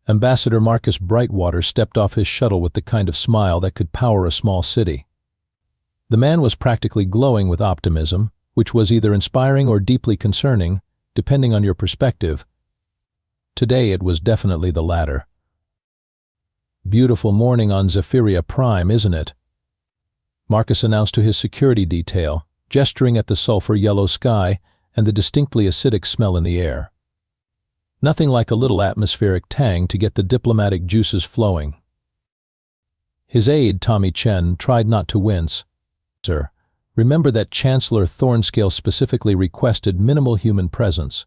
Ambassador Marcus Brightwater stepped off his shuttle with the kind of smile that could power a small city. The man was practically glowing with optimism, which was either inspiring or deeply concerning, depending on your perspective. Today it was definitely the latter. "Beautiful morning on Zephyria Prime, isn't it?" Marcus announced to his security detail, gesturing at the sulfur-yellow sky and the distinctly acidic smell in the air. Nothing like a little atmospheric tang to get the diplomatic juices flowing. His aide, Tommy Chen, tried not to wince. "Sir, remember that Chancellor Thornscale specifically requested minimal human presence.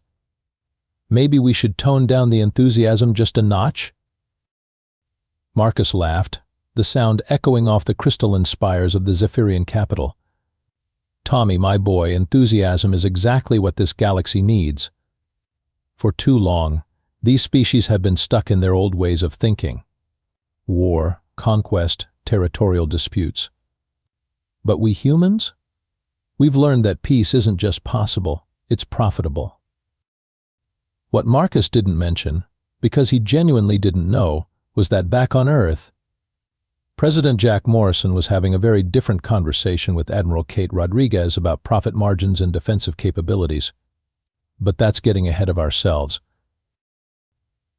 Maybe we should tone down the enthusiasm just a notch?" Marcus laughed, the sound echoing off the crystalline spires of the Zephyrian capital. "Tommy, my boy, enthusiasm is exactly what this galaxy needs. For too long, these species have been stuck in their old ways of thinking. War, conquest, territorial disputes. But we humans? We've learned that peace isn't just possible, it's profitable." What Marcus didn't mention, because he genuinely didn't know, was that back on Earth, President Jack Morrison was having a very different conversation with Admiral Kate Rodriguez about profit margins and defensive capabilities. But that's getting ahead of ourselves.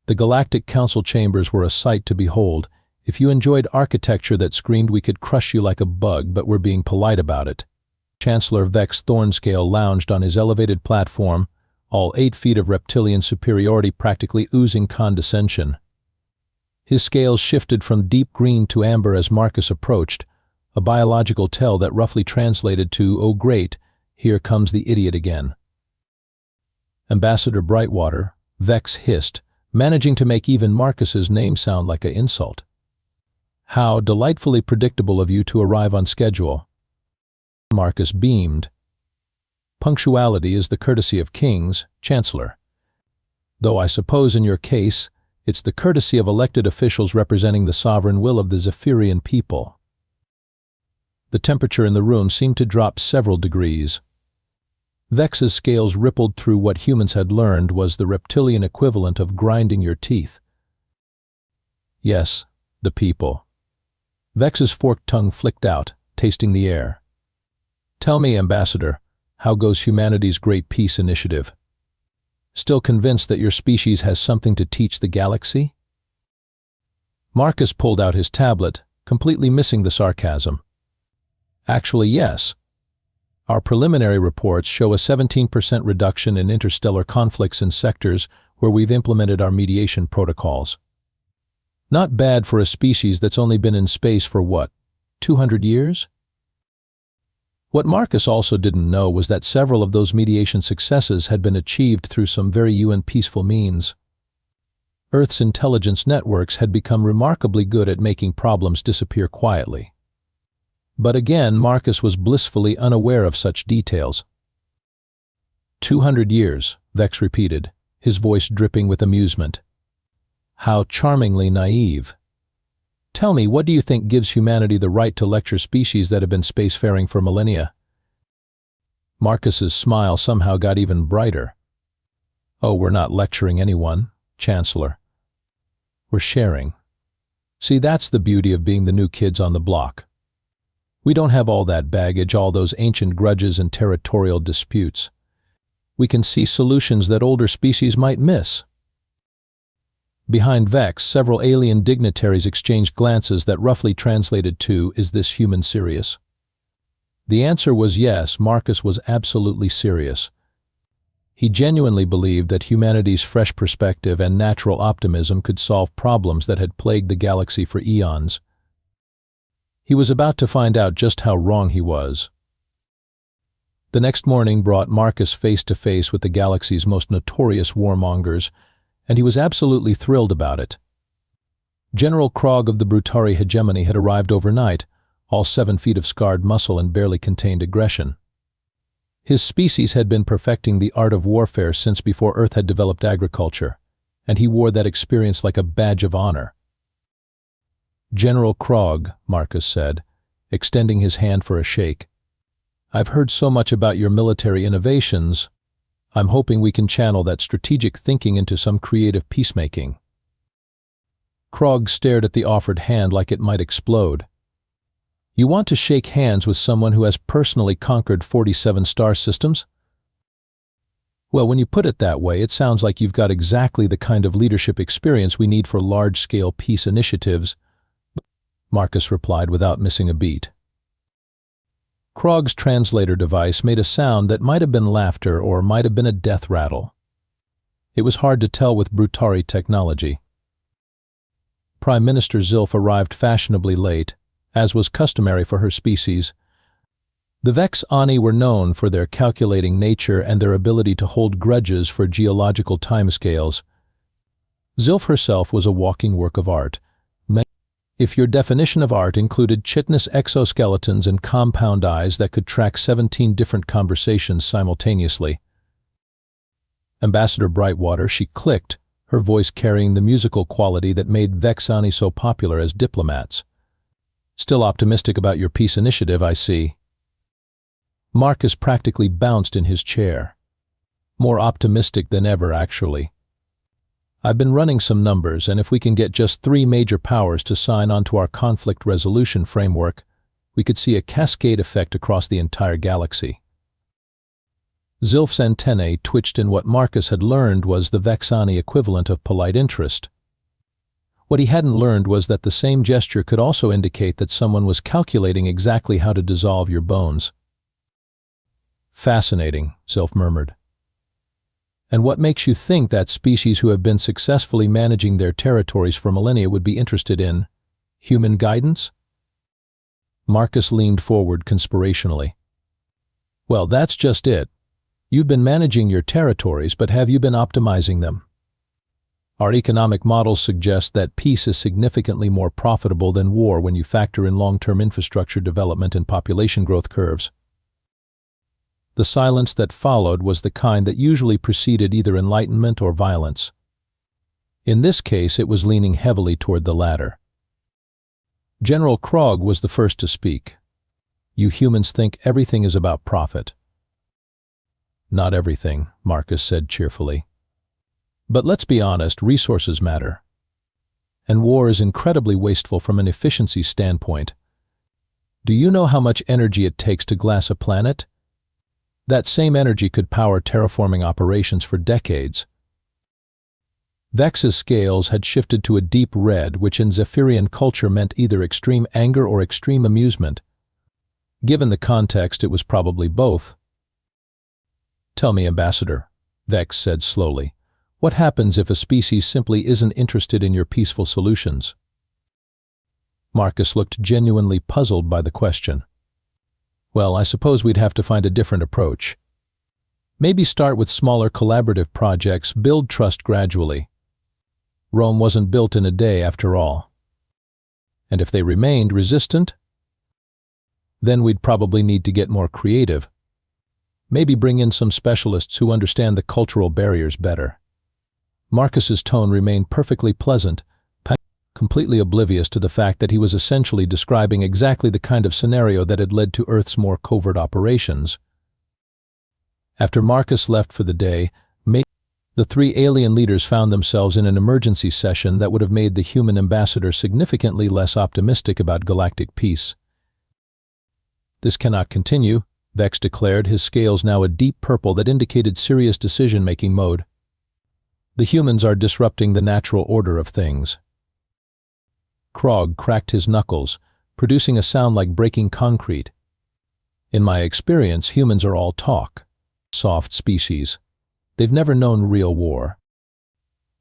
The Galactic Council chambers were a sight to behold if you enjoyed architecture that screamed we could crush you like a bug but were being polite about it. Chancellor Vex Thornscale lounged on his elevated platform, all 8 feet of reptilian superiority practically oozing condescension. His scales shifted from deep green to amber as Marcus approached, a biological tell that roughly translated to, "Oh great, here comes the idiot again." Ambassador Brightwater, Vex hissed, managing to make even Marcus's name sound like an insult. "How delightfully predictable of you to arrive on schedule." Marcus beamed. "Punctuality is the courtesy of kings, Chancellor. Though I suppose in your case, it's the courtesy of elected officials representing the sovereign will of the Zephyrian people." The temperature in the room seemed to drop several degrees. Vex's scales rippled through what humans had learned was the reptilian equivalent of grinding your teeth. "Yes, the people." Vex's forked tongue flicked out, tasting the air. "Tell me, Ambassador, how goes humanity's Great Peace Initiative? Still convinced that your species has something to teach the galaxy?" Marcus pulled out his tablet, completely missing the sarcasm. "Actually, yes. Our preliminary reports show a 17% reduction in interstellar conflicts in sectors where we've implemented our mediation protocols. Not bad for a species that's only been in space for what, 200 years? What Marcus also didn't know was that several of those mediation successes had been achieved through some very peaceful means. Earth's intelligence networks had become remarkably good at making problems disappear quietly. But again, Marcus was blissfully unaware of such details. 200 years, Vex repeated, his voice dripping with amusement. "How charmingly naive. Tell me, what do you think gives humanity the right to lecture species that have been spacefaring for millennia?" Marcus's smile somehow got even brighter. "Oh, we're not lecturing anyone, Chancellor. We're sharing. See, that's the beauty of being the new kids on the block. We don't have all that baggage, all those ancient grudges and territorial disputes. We can see solutions that older species might miss." Behind Vex, several alien dignitaries exchanged glances that roughly translated to, "Is this human serious?" The answer was yes, Marcus was absolutely serious. He genuinely believed that humanity's fresh perspective and natural optimism could solve problems that had plagued the galaxy for eons. He was about to find out just how wrong he was. The next morning brought Marcus face to face with the galaxy's most notorious warmongers, and he was absolutely thrilled about it. General Krog of the Brutari hegemony had arrived overnight, all 7 feet of scarred muscle and barely contained aggression. His species had been perfecting the art of warfare since before Earth had developed agriculture, and he wore that experience like a badge of honor. "General Krog," Marcus said, extending his hand for a shake. "I've heard so much about your military innovations. I'm hoping we can channel that strategic thinking into some creative peacemaking." Krog stared at the offered hand like it might explode. You want to shake hands with someone who has personally conquered 47 star systems? Well, when you put it that way, it sounds like you've got exactly the kind of leadership experience we need for large-scale peace initiatives, Marcus replied without missing a beat. Krog's translator device made a sound that might have been laughter or might have been a death rattle. It was hard to tell with Brutari technology. Prime Minister Zilf arrived fashionably late, as was customary for her species. The Vex Ani were known for their calculating nature and their ability to hold grudges for geological timescales. Zilf herself was a walking work of art. If your definition of art included chitinous exoskeletons and compound eyes that could track 17 different conversations simultaneously. Ambassador Brightwater, she clicked, her voice carrying the musical quality that made Vex Ani so popular as diplomats. Still optimistic about your peace initiative, I see. Marcus practically bounced in his chair. More optimistic than ever, actually. I've been running some numbers, and if we can get just 3 major powers to sign onto our conflict resolution framework, we could see a cascade effect across the entire galaxy. Zilf's antennae twitched in what Marcus had learned was the Vex Ani equivalent of polite interest. What he hadn't learned was that the same gesture could also indicate that someone was calculating exactly how to dissolve your bones. Fascinating, Zilf murmured. And what makes you think that species who have been successfully managing their territories for millennia would be interested in human guidance? Marcus leaned forward conspirationally. Well, that's just it. You've been managing your territories, but have you been optimizing them? Our economic models suggest that peace is significantly more profitable than war when you factor in long-term infrastructure development and population growth curves. The silence that followed was the kind that usually preceded either enlightenment or violence. In this case, it was leaning heavily toward the latter. General Krog was the first to speak. You humans think everything is about profit. Not everything, Marcus said cheerfully. But let's be honest, resources matter. And war is incredibly wasteful from an efficiency standpoint. Do you know how much energy it takes to glass a planet? That same energy could power terraforming operations for decades. Vex's scales had shifted to a deep red, which in Zephyrian culture meant either extreme anger or extreme amusement. Given the context, it was probably both. Tell me, Ambassador, Vex said slowly, what happens if a species simply isn't interested in your peaceful solutions? Marcus looked genuinely puzzled by the question. Well, I suppose we'd have to find a different approach. Maybe start with smaller collaborative projects, build trust gradually. Rome wasn't built in a day after all. And if they remained resistant, then we'd probably need to get more creative. Maybe bring in some specialists who understand the cultural barriers better. Marcus's tone remained perfectly pleasant, completely oblivious to the fact that he was essentially describing exactly the kind of scenario that had led to Earth's more covert operations. After Marcus left for the day, the 3 alien leaders found themselves in an emergency session that would have made the human ambassador significantly less optimistic about galactic peace. This cannot continue, Vex declared, his scales now a deep purple that indicated serious decision-making mode. The humans are disrupting the natural order of things. Krog cracked his knuckles, producing a sound like breaking concrete. In my experience, humans are all talk. Soft species. They've never known real war.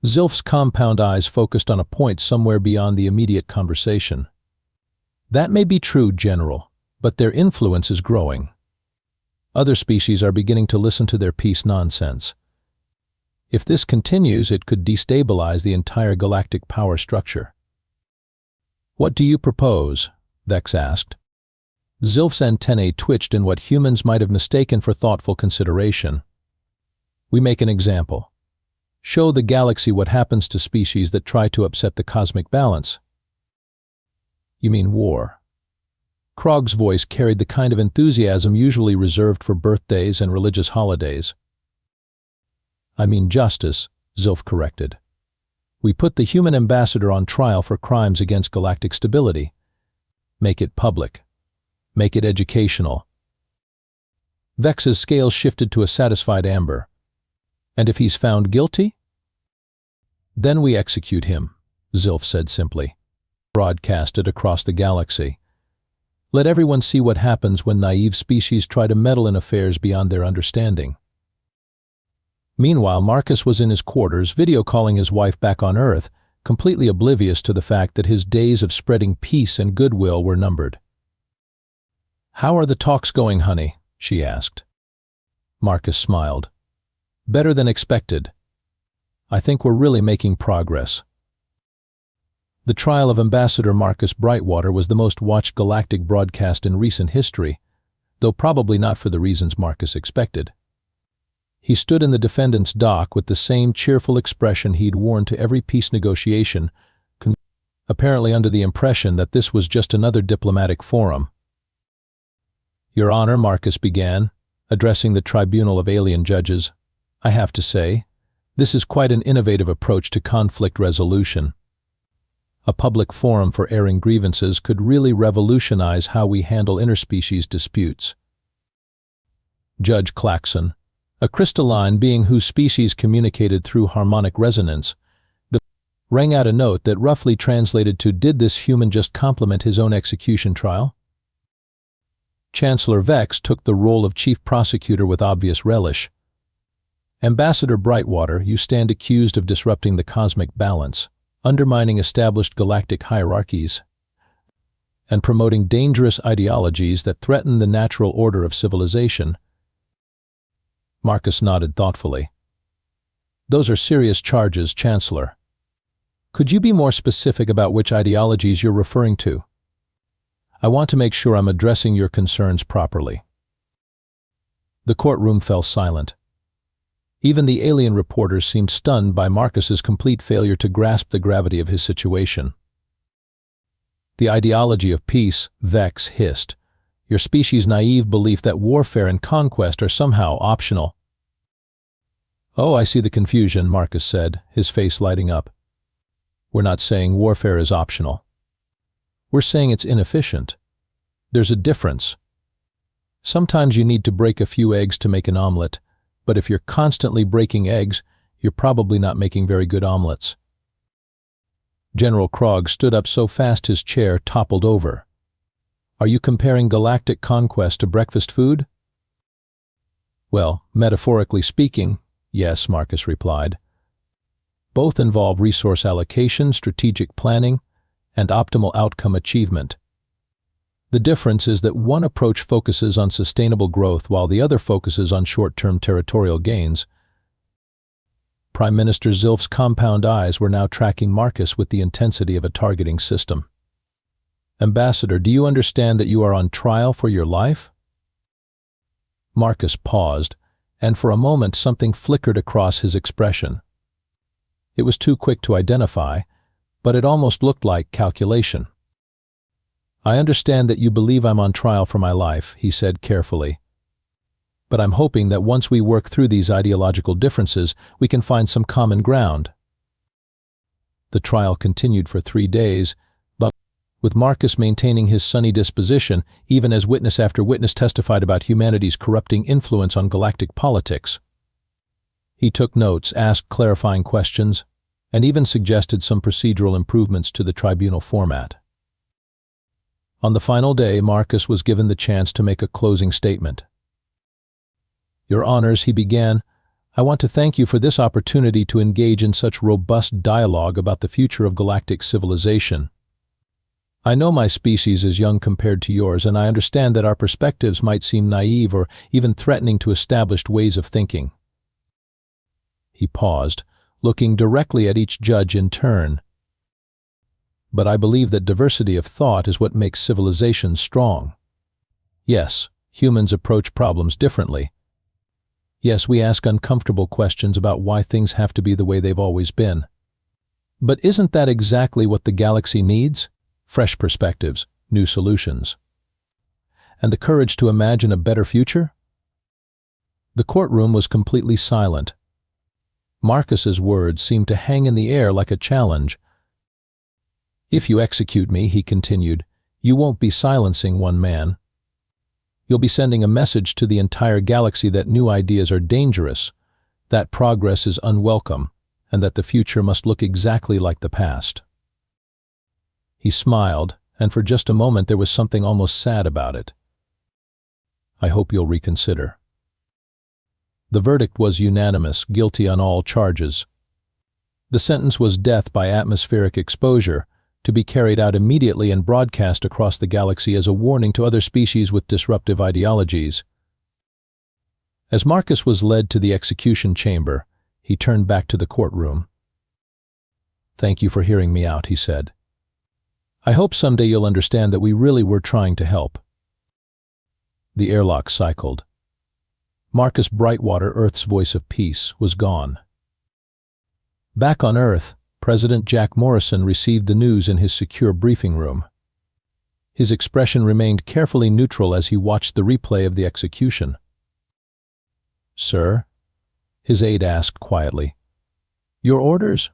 Zilf's compound eyes focused on a point somewhere beyond the immediate conversation. That may be true, General, but their influence is growing. Other species are beginning to listen to their peace nonsense. If this continues, it could destabilize the entire galactic power structure. What do you propose? Vex asked. Zilf's antennae twitched in what humans might have mistaken for thoughtful consideration. We make an example. Show the galaxy what happens to species that try to upset the cosmic balance. You mean war? Krog's voice carried the kind of enthusiasm usually reserved for birthdays and religious holidays. I mean justice, Zilf corrected. We put the human ambassador on trial for crimes against galactic stability. Make it public. Make it educational. Vex's scales shifted to a satisfied amber. And if he's found guilty? Then we execute him, Zilf said simply. Broadcast it across the galaxy. Let everyone see what happens when naive species try to meddle in affairs beyond their understanding. Meanwhile, Marcus was in his quarters, video calling his wife back on Earth, completely oblivious to the fact that his days of spreading peace and goodwill were numbered. "How are the talks going, honey?" she asked. Marcus smiled. "Better than expected. I think we're really making progress." The trial of Ambassador Marcus Brightwater was the most watched galactic broadcast in recent history, though probably not for the reasons Marcus expected. He stood in the defendant's dock with the same cheerful expression he'd worn to every peace negotiation, apparently under the impression that this was just another diplomatic forum. "Your Honor," Marcus began, addressing the tribunal of alien judges, "I have to say, this is quite an innovative approach to conflict resolution. A public forum for airing grievances could really revolutionize how we handle interspecies disputes." Judge Claxon, a crystalline being whose species communicated through harmonic resonance, rang out a note that roughly translated to, "Did this human just compliment his own execution trial?" Chancellor Vex took the role of chief prosecutor with obvious relish. "Ambassador Brightwater, you stand accused of disrupting the cosmic balance, undermining established galactic hierarchies, and promoting dangerous ideologies that threaten the natural order of civilization." Marcus nodded thoughtfully. "Those are serious charges, Chancellor. Could you be more specific about which ideologies you're referring to? I want to make sure I'm addressing your concerns properly." The courtroom fell silent. Even the alien reporters seemed stunned by Marcus's complete failure to grasp the gravity of his situation. "The ideology of peace," Vex hissed. "Your species' naive belief that warfare and conquest are somehow optional." "Oh, I see the confusion," Marcus said, his face lighting up. "We're not saying warfare is optional. We're saying it's inefficient. There's a difference. Sometimes you need to break a few eggs to make an omelet, but if you're constantly breaking eggs, you're probably not making very good omelets." General Krog stood up so fast his chair toppled over. "Are you comparing galactic conquest to breakfast food?" "Well, metaphorically speaking, yes," Marcus replied. "Both involve resource allocation, strategic planning, and optimal outcome achievement. The difference is that one approach focuses on sustainable growth while the other focuses on short-term territorial gains." Prime Minister Zilf's compound eyes were now tracking Marcus with the intensity of a targeting system. "Ambassador, do you understand that you are on trial for your life?" Marcus paused, and for a moment something flickered across his expression. It was too quick to identify, but it almost looked like calculation. "I understand that you believe I'm on trial for my life," he said carefully. "But I'm hoping that once we work through these ideological differences, we can find some common ground." The trial continued for 3 days, but with Marcus maintaining his sunny disposition, even as witness after witness testified about humanity's corrupting influence on galactic politics. He took notes, asked clarifying questions, and even suggested some procedural improvements to the tribunal format. On the final day, Marcus was given the chance to make a closing statement. "Your Honors," he began, "I want to thank you for this opportunity to engage in such robust dialogue about the future of galactic civilization. I know my species is young compared to yours, and I understand that our perspectives might seem naive or even threatening to established ways of thinking." He paused, looking directly at each judge in turn. "But I believe that diversity of thought is what makes civilizations strong. Yes, humans approach problems differently. Yes, we ask uncomfortable questions about why things have to be the way they've always been. But isn't that exactly what the galaxy needs? Fresh perspectives, new solutions. And the courage to imagine a better future?" The courtroom was completely silent. Marcus's words seemed to hang in the air like a challenge. "If you execute me," he continued, "you won't be silencing one man. You'll be sending a message to the entire galaxy that new ideas are dangerous, that progress is unwelcome, and that the future must look exactly like the past." He smiled, and for just a moment there was something almost sad about it. "I hope you'll reconsider." The verdict was unanimous, guilty on all charges. The sentence was death by atmospheric exposure, to be carried out immediately and broadcast across the galaxy as a warning to other species with disruptive ideologies. As Marcus was led to the execution chamber, he turned back to the courtroom. "Thank you for hearing me out," he said. "I hope someday you'll understand that we really were trying to help." The airlock cycled. Marcus Brightwater, Earth's voice of peace, was gone. Back on Earth, President Jack Morrison received the news in his secure briefing room. His expression remained carefully neutral as he watched the replay of the execution. "Sir?" his aide asked quietly. "Your orders?"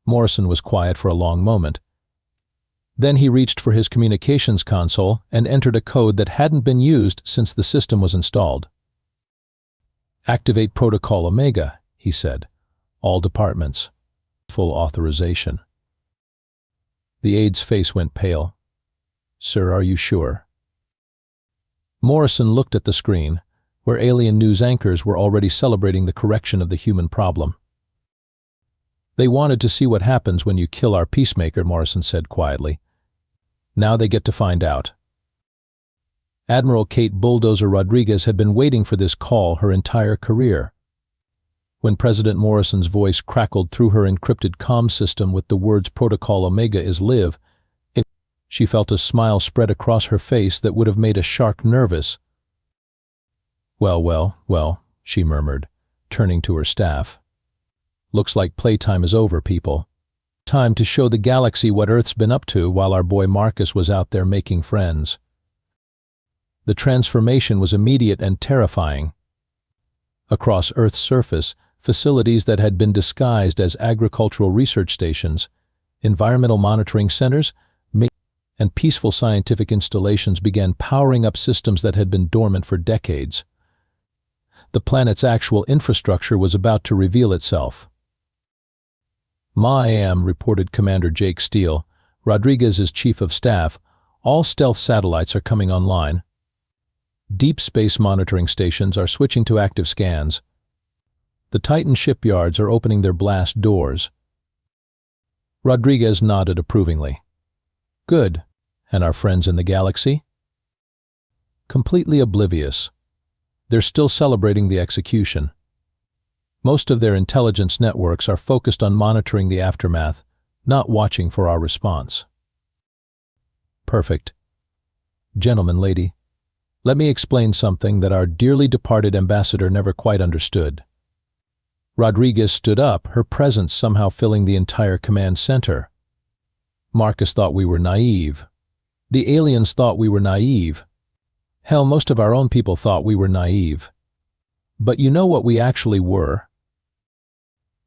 Morrison was quiet for a long moment. Then he reached for his communications console and entered a code that hadn't been used since the system was installed. "Activate Protocol Omega," he said. "All departments. Full authorization." The aide's face went pale. "Sir, are you sure?" Morrison looked at the screen, where alien news anchors were already celebrating the correction of the human problem. "They wanted to see what happens when you kill our peacemaker," Morrison said quietly. "Now they get to find out." Admiral Kate Bulldozer Rodriguez had been waiting for this call her entire career. When President Morrison's voice crackled through her encrypted comm system with the words "Protocol Omega is live," she felt a smile spread across her face that would have made a shark nervous. Well, she murmured, turning to her staff. "Looks like playtime is over, people. Time to show the galaxy what Earth's been up to while our boy Marcus was out there making friends." The transformation was immediate and terrifying. Across Earth's surface, facilities that had been disguised as agricultural research stations, environmental monitoring centers, and peaceful scientific installations began powering up systems that had been dormant for decades. The planet's actual infrastructure was about to reveal itself. "Ma am," reported Commander Jake Steele, Rodriguez's chief of staff, "all stealth satellites are coming online. Deep space monitoring stations are switching to active scans. The Titan shipyards are opening their blast doors." Rodriguez nodded approvingly. "Good. And our friends in the galaxy?" "Completely oblivious. They're still celebrating the execution. Most of their intelligence networks are focused on monitoring the aftermath, not watching for our response." "Perfect. Gentlemen, lady, let me explain something that our dearly departed ambassador never quite understood." Rodriguez stood up, her presence somehow filling the entire command center. "Marcus thought we were naive. The aliens thought we were naive. Hell, most of our own people thought we were naive. But you know what we actually were?"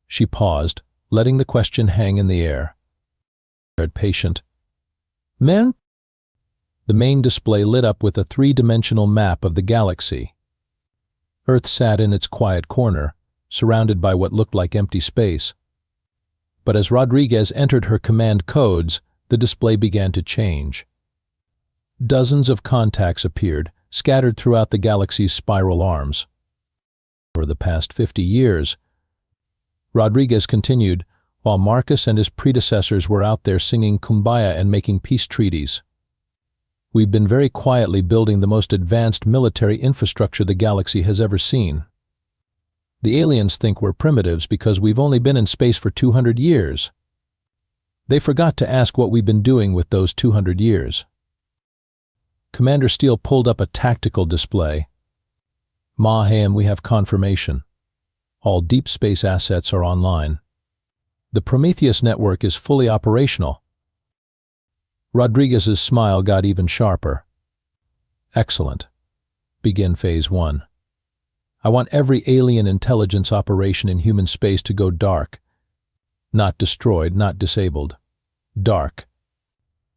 She paused, letting the question hang in the air. Patient. "Men?" The main display lit up with a three-dimensional map of the galaxy. Earth sat in its quiet corner, surrounded by what looked like empty space. But as Rodriguez entered her command codes, the display began to change. Dozens of contacts appeared, scattered throughout the galaxy's spiral arms. "For the past 50 years, Rodriguez continued, while Marcus and his predecessors were out there singing Kumbaya and making peace treaties, "we've been very quietly building the most advanced military infrastructure the galaxy has ever seen. The aliens think we're primitives because we've only been in space for 200 years. They forgot to ask what we've been doing with those 200 years. Commander Steele pulled up a tactical display. "Maham, we have confirmation. All deep space assets are online. The Prometheus network is fully operational." Rodriguez's smile got even sharper. "Excellent. Begin Phase 1. I want every alien intelligence operation in human space to go dark. Not destroyed, not disabled. Dark.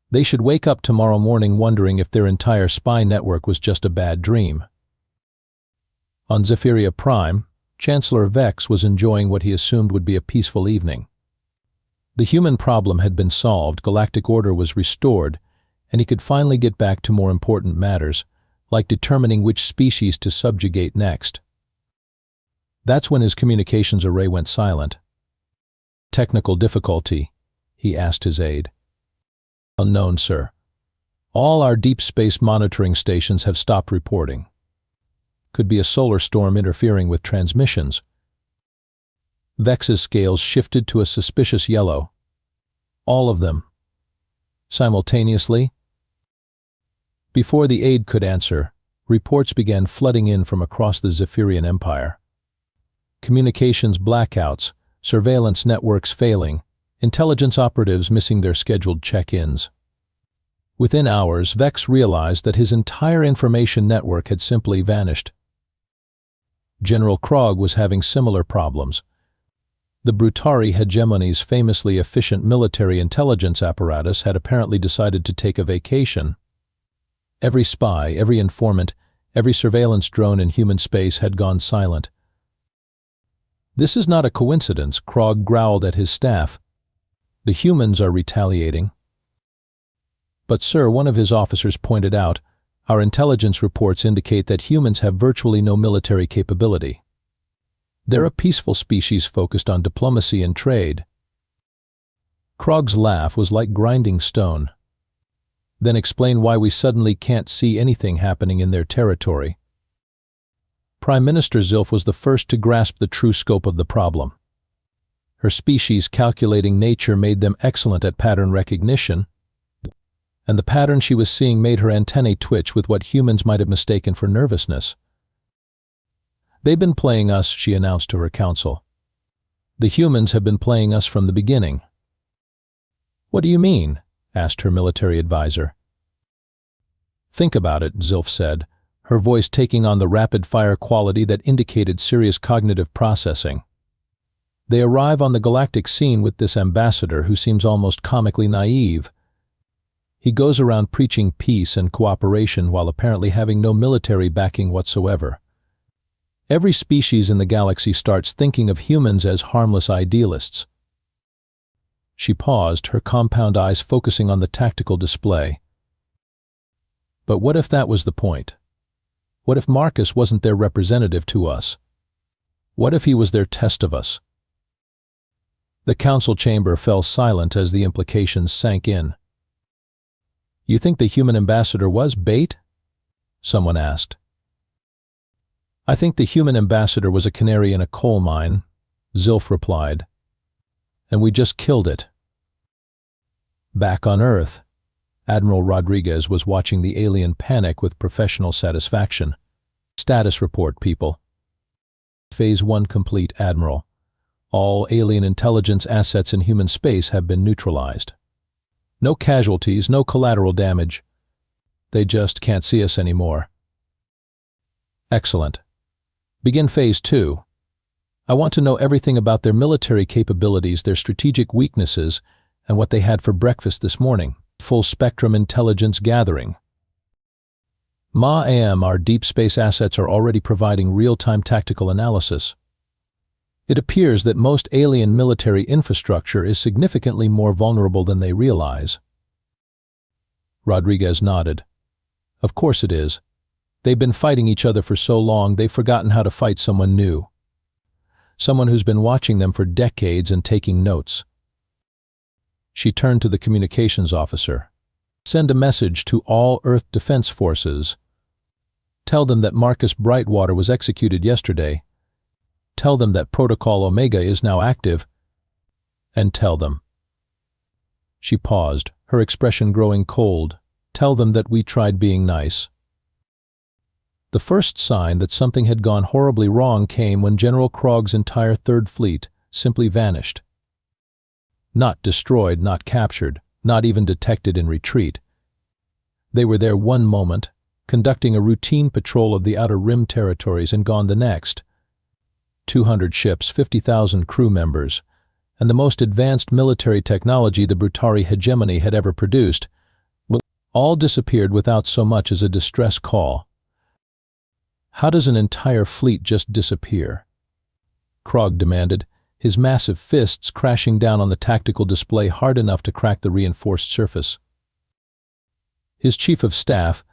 They should wake up tomorrow morning wondering if their entire spy network was just a bad dream. On Zephyria Prime, Chancellor Vex was enjoying what he assumed would be a peaceful evening. The human problem had been solved, galactic order was restored, and he could finally get back to more important matters, like determining which species to subjugate next. That's when his communications array went silent. Technical difficulty, he asked his aide. Unknown, sir. All our deep space monitoring stations have stopped reporting. Could be a solar storm interfering with transmissions. Vex's scales shifted to a suspicious yellow. All of them. Simultaneously? Before the aide could answer, reports began flooding in from across the Zephyrian Empire. Communications blackouts, surveillance networks failing, intelligence operatives missing their scheduled check-ins. Within hours, Vex realized that his entire information network had simply vanished. General Krog was having similar problems. The Brutari hegemony's famously efficient military intelligence apparatus had apparently decided to take a vacation. Every spy, every informant, every surveillance drone in human space had gone silent. This is not a coincidence, Krog growled at his staff. The humans are retaliating. But sir, one of his officers pointed out, our intelligence reports indicate that humans have virtually no military capability. They're a peaceful species focused on diplomacy and trade. Krog's laugh was like grinding stone. Then explain why we suddenly can't see anything happening in their territory. Prime Minister Zilf was the first to grasp the true scope of the problem. Her species' calculating nature made them excellent at pattern recognition, and the pattern she was seeing made her antennae twitch with what humans might have mistaken for nervousness. They've been playing us, she announced to her council. The humans have been playing us from the beginning. What do you mean? Asked her military advisor. Think about it, Zilf said, her voice taking on the rapid-fire quality that indicated serious cognitive processing. They arrive on the galactic scene with this ambassador who seems almost comically naive. He goes around preaching peace and cooperation while apparently having no military backing whatsoever. Every species in the galaxy starts thinking of humans as harmless idealists. She paused, her compound eyes focusing on the tactical display. But what if that was the point? What if Marcus wasn't their representative to us? What if he was their test of us? The council chamber fell silent as the implications sank in. You think the human ambassador was bait? Someone asked. I think the human ambassador was a canary in a coal mine, Zilf replied. And we just killed it. Back on Earth, Admiral Rodriguez was watching the alien panic with professional satisfaction. Status report, people. Phase 1 complete, Admiral. All alien intelligence assets in human space have been neutralized. No casualties, no collateral damage. They just can't see us anymore. Excellent. Begin Phase 2. I want to know everything about their military capabilities, their strategic weaknesses, and what they had for breakfast this morning. Full spectrum intelligence gathering. Ma-am, our deep space assets are already providing real-time tactical analysis. It appears that most alien military infrastructure is significantly more vulnerable than they realize. Rodriguez nodded. Of course it is. They've been fighting each other for so long they've forgotten how to fight someone new. Someone who's been watching them for decades and taking notes. She turned to the communications officer. Send a message to all Earth Defense Forces. Tell them that Marcus Brightwater was executed yesterday. Tell them that Protocol Omega is now active. And tell them. She paused, her expression growing cold. Tell them that we tried being nice. The first sign that something had gone horribly wrong came when General Krog's entire Third Fleet simply vanished. Not destroyed, not captured, not even detected in retreat. They were there one moment, conducting a routine patrol of the Outer Rim territories, and gone the next. 200 ships, 50,000 crew members, and the most advanced military technology the Brutari hegemony had ever produced, all disappeared without so much as a distress call. How does an entire fleet just disappear? Krog demanded, his massive fists crashing down on the tactical display hard enough to crack the reinforced surface. His chief of staff,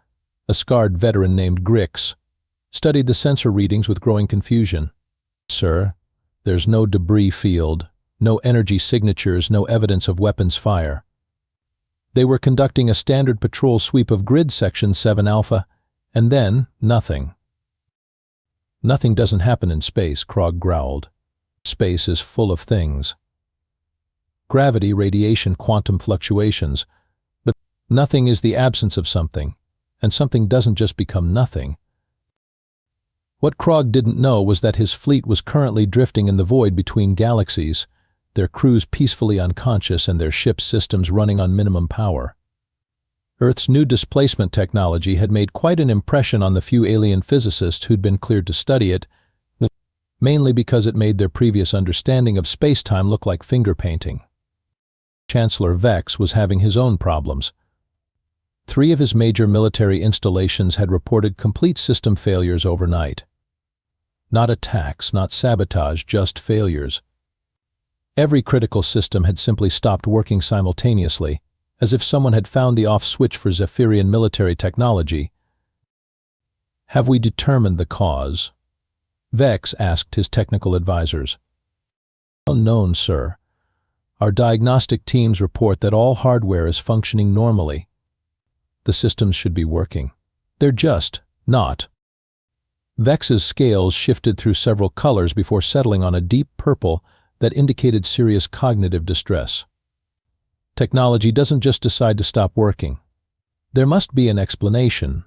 a scarred veteran named Grix, studied the sensor readings with growing confusion. Sir, there's no debris field, no energy signatures, no evidence of weapons fire. They were conducting a standard patrol sweep of grid section 7 Alpha, and then nothing. Nothing doesn't happen in space, Krog growled. Space is full of things. Gravity, radiation, quantum fluctuations. But nothing is the absence of something, and something doesn't just become nothing. What Krog didn't know was that his fleet was currently drifting in the void between galaxies, their crews peacefully unconscious and their ship's systems running on minimum power. Earth's new displacement technology had made quite an impression on the few alien physicists who'd been cleared to study it, mainly because it made their previous understanding of space-time look like finger painting. Chancellor Vex was having his own problems. 3 of his major military installations had reported complete system failures overnight. Not attacks, not sabotage, just failures. Every critical system had simply stopped working simultaneously, as if someone had found the off switch for Zephyrian military technology. Have we determined the cause? Vex asked his technical advisors. Unknown, sir. Our diagnostic teams report that all hardware is functioning normally. The systems should be working. They're just not. Vex's scales shifted through several colors before settling on a deep purple that indicated serious cognitive distress. Technology doesn't just decide to stop working. There must be an explanation.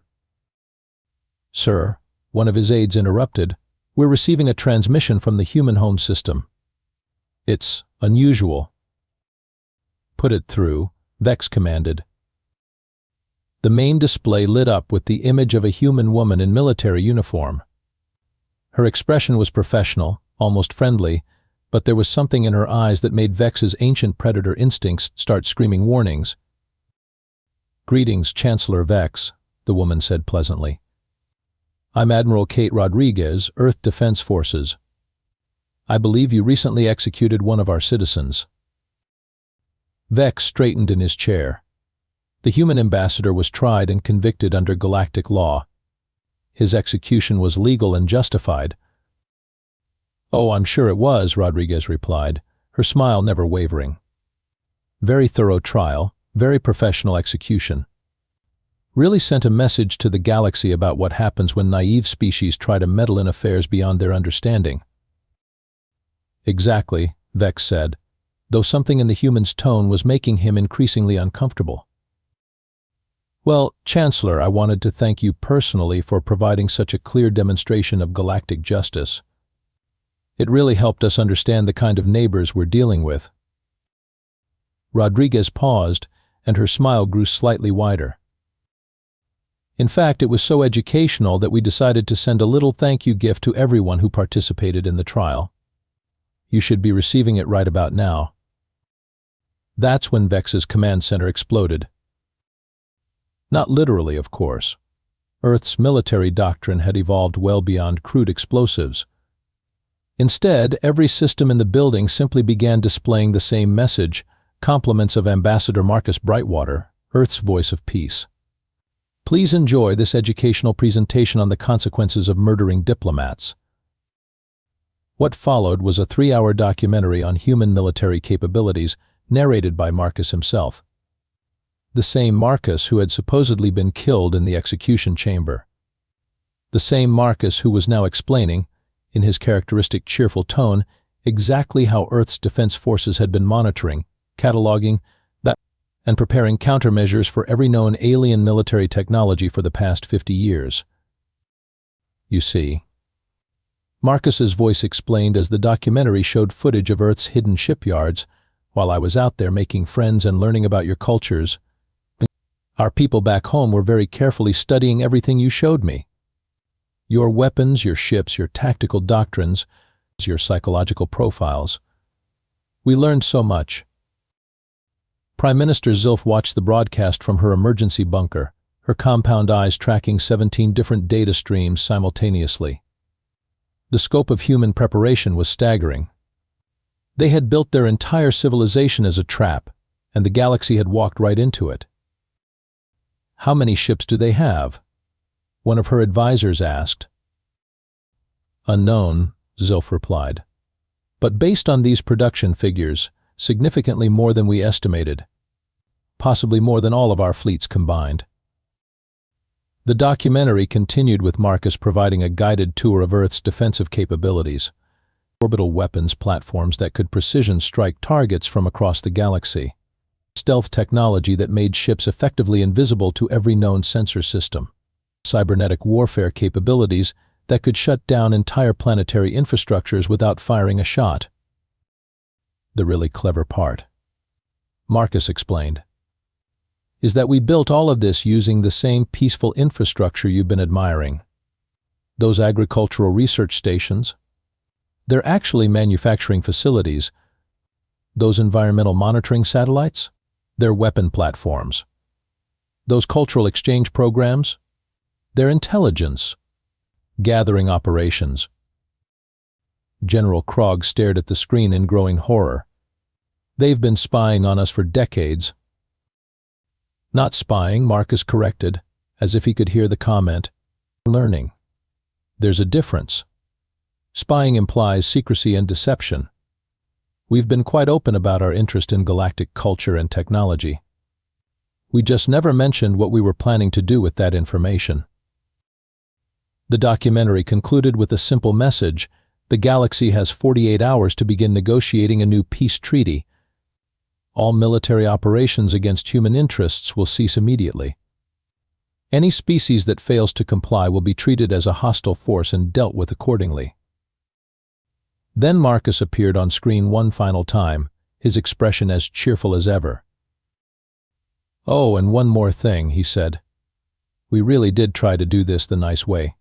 Sir, one of his aides interrupted, we're receiving a transmission from the human home system. It's unusual. Put it through, Vex commanded. The main display lit up with the image of a human woman in military uniform. Her expression was professional, almost friendly, but there was something in her eyes that made Vex's ancient predator instincts start screaming warnings. Greetings, Chancellor Vex, the woman said pleasantly. I'm Admiral Kate Rodriguez, Earth Defense Forces. I believe you recently executed one of our citizens. Vex straightened in his chair. The human ambassador was tried and convicted under galactic law. His execution was legal and justified. Oh, I'm sure it was, Rodriguez replied, her smile never wavering. Very thorough trial, very professional execution. Really sent a message to the galaxy about what happens when naive species try to meddle in affairs beyond their understanding. Exactly, Vex said, though something in the human's tone was making him increasingly uncomfortable. Well, Chancellor, I wanted to thank you personally for providing such a clear demonstration of galactic justice. It really helped us understand the kind of neighbors we're dealing with. Rodriguez paused, and her smile grew slightly wider. In fact, it was so educational that we decided to send a little thank you gift to everyone who participated in the trial. You should be receiving it right about now. That's when Vex's command center exploded. Not literally, of course. Earth's military doctrine had evolved well beyond crude explosives. Instead, every system in the building simply began displaying the same message, compliments of Ambassador Marcus Brightwater, Earth's voice of peace. Please enjoy this educational presentation on the consequences of murdering diplomats. What followed was a 3-hour documentary on human military capabilities, narrated by Marcus himself. The same Marcus who had supposedly been killed in the execution chamber. The same Marcus who was now explaining, in his characteristic cheerful tone, exactly how Earth's defense forces had been monitoring, cataloging, and preparing countermeasures for every known alien military technology for the past 50 years. You see. Marcus's voice explained as the documentary showed footage of Earth's hidden shipyards, while I was out there making friends and learning about your cultures. Our people back home were very carefully studying everything you showed me. Your weapons, your ships, your tactical doctrines, your psychological profiles. We learned so much. Prime Minister Zilf watched the broadcast from her emergency bunker, her compound eyes tracking 17 different data streams simultaneously. The scope of human preparation was staggering. They had built their entire civilization as a trap, and the galaxy had walked right into it. How many ships do they have? One of her advisors asked. Unknown, Zilf replied. But based on these production figures, significantly more than we estimated. Possibly more than all of our fleets combined. The documentary continued with Marcus providing a guided tour of Earth's defensive capabilities, orbital weapons platforms that could precision strike targets from across the galaxy, stealth technology that made ships effectively invisible to every known sensor system, cybernetic warfare capabilities that could shut down entire planetary infrastructures without firing a shot. The really clever part, Marcus explained, is that we built all of this using the same peaceful infrastructure you've been admiring. Those agricultural research stations, they're actually manufacturing facilities. Those environmental monitoring satellites, they're weapon platforms. Those cultural exchange programs, they're intelligence gathering operations. General Krog stared at the screen in growing horror. They've been spying on us for decades. Not spying, Marcus corrected, as if he could hear the comment. Learning. There's a difference. Spying implies secrecy and deception. We've been quite open about our interest in galactic culture and technology. We just never mentioned what we were planning to do with that information. The documentary concluded with a simple message. The galaxy has 48 hours to begin negotiating a new peace treaty. All military operations against human interests will cease immediately. Any species that fails to comply will be treated as a hostile force and dealt with accordingly. Then Marcus appeared on screen one final time, his expression as cheerful as ever. "Oh, and one more thing," he said. "We really did try to do this the nice way.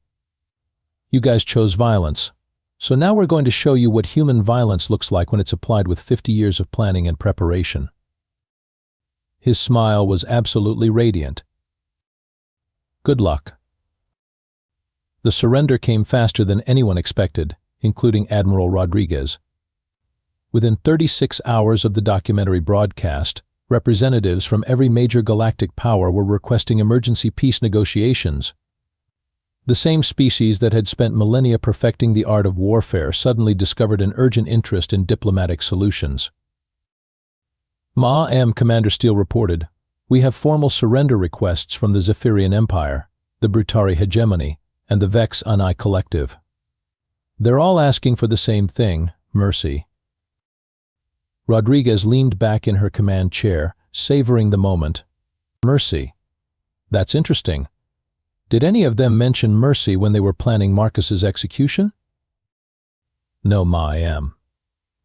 You guys chose violence. So now we're going to show you what human violence looks like when it's applied with 50 years of planning and preparation." His smile was absolutely radiant. Good luck. The surrender came faster than anyone expected, including Admiral Rodriguez. Within 36 hours of the documentary broadcast, representatives from every major galactic power were requesting emergency peace negotiations. The same species that had spent millennia perfecting the art of warfare suddenly discovered an urgent interest in diplomatic solutions. Ma-Am Commander Steele reported, "We have formal surrender requests from the Zephyrian Empire, the Brutari Hegemony, and the Vex Ani Collective. They're all asking for the same thing, mercy." Rodriguez leaned back in her command chair, savoring the moment. Mercy. That's interesting. Did any of them mention mercy when they were planning Marcus's execution? No, Ma-Am.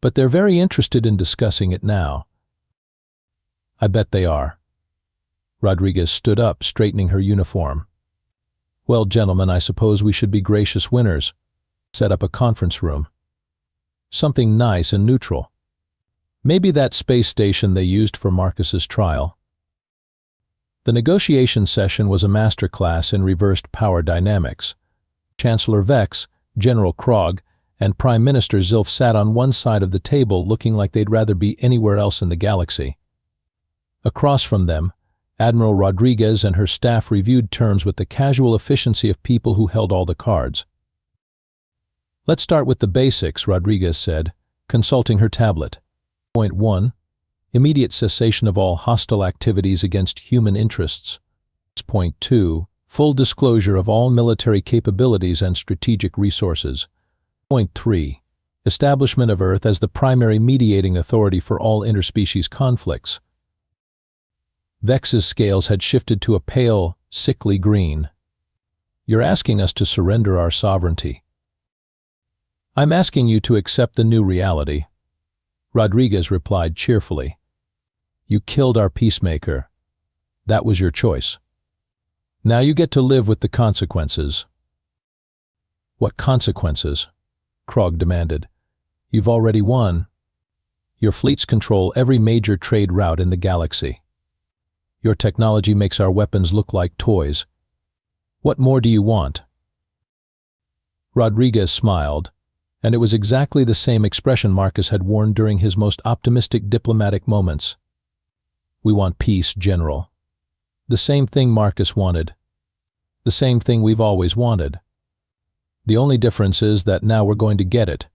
But they're very interested in discussing it now. I bet they are. Rodriguez stood up, straightening her uniform. Well, gentlemen, I suppose we should be gracious winners. Set up a conference room. Something nice and neutral. Maybe that space station they used for Marcus's trial. The negotiation session was a masterclass in reversed power dynamics. Chancellor Vex, General Krog, and Prime Minister Zilf sat on one side of the table looking like they'd rather be anywhere else in the galaxy. Across from them, Admiral Rodriguez and her staff reviewed terms with the casual efficiency of people who held all the cards. Let's start with the basics, Rodriguez said, consulting her tablet. Point 1. Immediate cessation of all hostile activities against human interests. Point 2. Full disclosure of all military capabilities and strategic resources. Point 3. Establishment of Earth as the primary mediating authority for all interspecies conflicts. Vex's scales had shifted to a pale, sickly green. You're asking us to surrender our sovereignty. I'm asking you to accept the new reality. Rodriguez replied cheerfully. You killed our peacemaker. That was your choice. Now you get to live with the consequences." "What consequences?" Krog demanded. "You've already won. Your fleets control every major trade route in the galaxy. Your technology makes our weapons look like toys. What more do you want?" Rodriguez smiled, and it was exactly the same expression Marcus had worn during his most optimistic diplomatic moments. "We want peace, General." The same thing Marcus wanted. The same thing we've always wanted. The only difference is that now we're going to get it.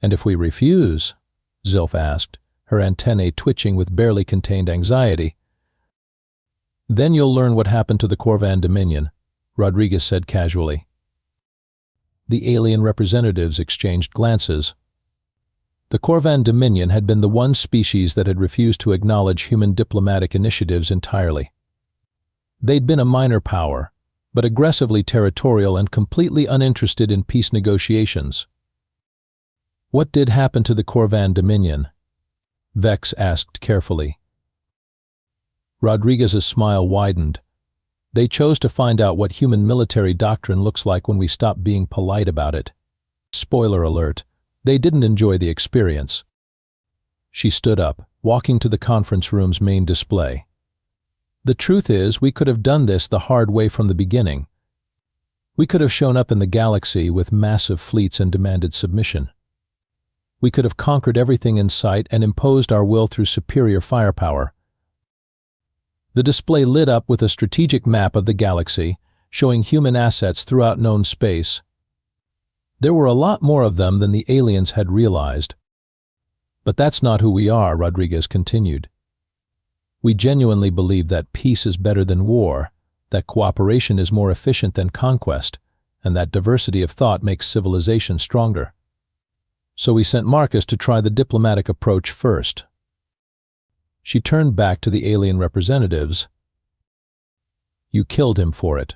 "And if we refuse?" Zilf asked, her antennae twitching with barely contained anxiety. "Then you'll learn what happened to the Corvan Dominion," Rodriguez said casually. The alien representatives exchanged glances. The Corvan Dominion had been the one species that had refused to acknowledge human diplomatic initiatives entirely. They'd been a minor power, but aggressively territorial and completely uninterested in peace negotiations. "What did happen to the Corvan Dominion?" Vex asked carefully. Rodriguez's smile widened. "They chose to find out what human military doctrine looks like when we stop being polite about it. Spoiler alert, they didn't enjoy the experience." She stood up, walking to the conference room's main display. "The truth is, we could have done this the hard way from the beginning. We could have shown up in the galaxy with massive fleets and demanded submission. We could have conquered everything in sight and imposed our will through superior firepower." The display lit up with a strategic map of the galaxy, showing human assets throughout known space. There were a lot more of them than the aliens had realized. "But that's not who we are," Rodriguez continued. "We genuinely believe that peace is better than war, that cooperation is more efficient than conquest, and that diversity of thought makes civilization stronger. So we sent Marcus to try the diplomatic approach first." She turned back to the alien representatives. "You killed him for it.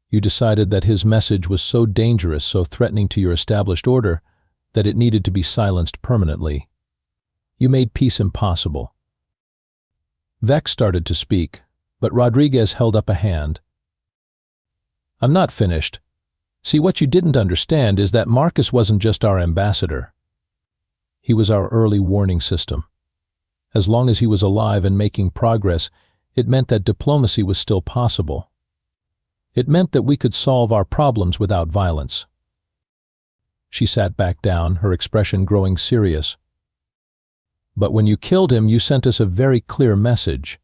You decided that his message was so dangerous, so threatening to your established order, that it needed to be silenced permanently. You made peace impossible." Vex started to speak, but Rodriguez held up a hand. "I'm not finished. See, what you didn't understand is that Marcus wasn't just our ambassador. He was our early warning system. As long as he was alive and making progress, it meant that diplomacy was still possible. It meant that we could solve our problems without violence." She sat back down, her expression growing serious. "But when you killed him, you sent us a very clear message.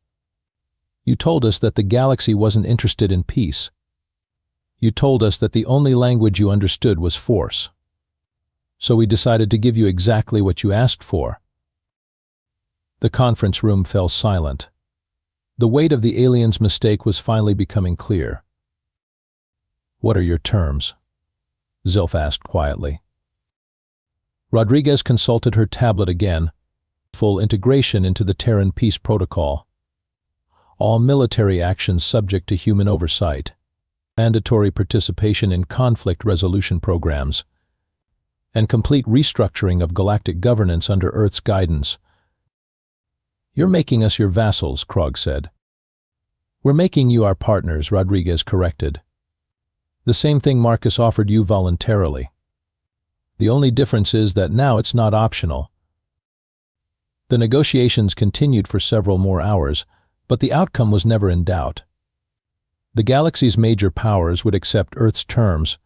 You told us that the galaxy wasn't interested in peace. You told us that the only language you understood was force. So we decided to give you exactly what you asked for." The conference room fell silent. The weight of the alien's mistake was finally becoming clear. "What are your terms?" Zilf asked quietly. Rodriguez consulted her tablet again. "Full integration into the Terran Peace Protocol. All military actions subject to human oversight. Mandatory participation in conflict resolution programs. And complete restructuring of galactic governance under Earth's guidance." "You're making us your vassals," Krog said. "We're making you our partners," Rodriguez corrected. "The same thing Marcus offered you voluntarily. The only difference is that now it's not optional." The negotiations continued for several more hours, but the outcome was never in doubt. The galaxy's major powers would accept Earth's terms,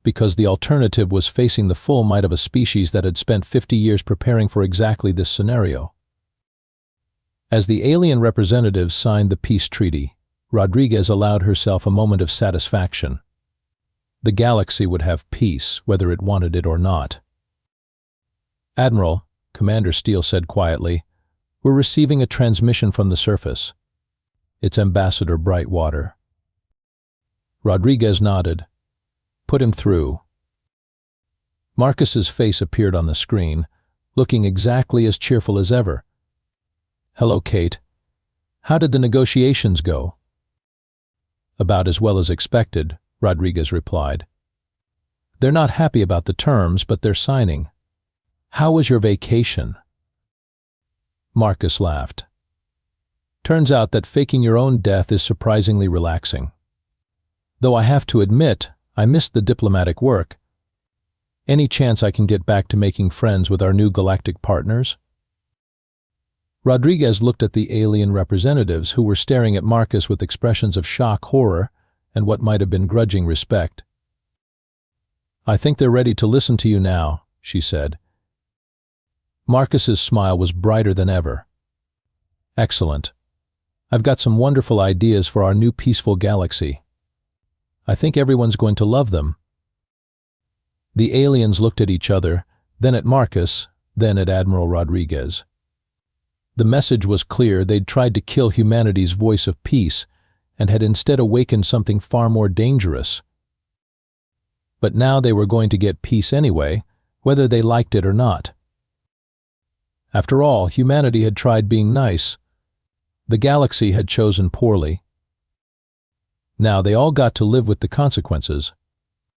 because the alternative was facing the full might of a species that had spent 50 years preparing for exactly this scenario. As the alien representatives signed the peace treaty, Rodriguez allowed herself a moment of satisfaction. The galaxy would have peace, whether it wanted it or not. "Admiral," Commander Steele said quietly, "we're receiving a transmission from the surface. It's Ambassador Brightwater." Rodriguez nodded. "Put him through." Marcus's face appeared on the screen, looking exactly as cheerful as ever. "Hello, Kate. How did the negotiations go?" "About as well as expected," Rodriguez replied. "They're not happy about the terms, but they're signing. How was your vacation?" Marcus laughed. Turns out that faking your own death is surprisingly relaxing. Though I have to admit, I missed the diplomatic work. Any chance I can get back to making friends with our new galactic partners? Rodriguez looked at the alien representatives who were staring at Marcus with expressions of shock, horror, and what might have been grudging respect. "I think they're ready to listen to you now," she said. Marcus's smile was brighter than ever. "Excellent. I've got some wonderful ideas for our new peaceful galaxy. I think everyone's going to love them." The aliens looked at each other, then at Marcus, then at Admiral Rodriguez. The message was clear. They'd tried to kill humanity's voice of peace and had instead awakened something far more dangerous. But now they were going to get peace anyway, whether they liked it or not. After all, humanity had tried being nice. The galaxy had chosen poorly. Now they all got to live with the consequences.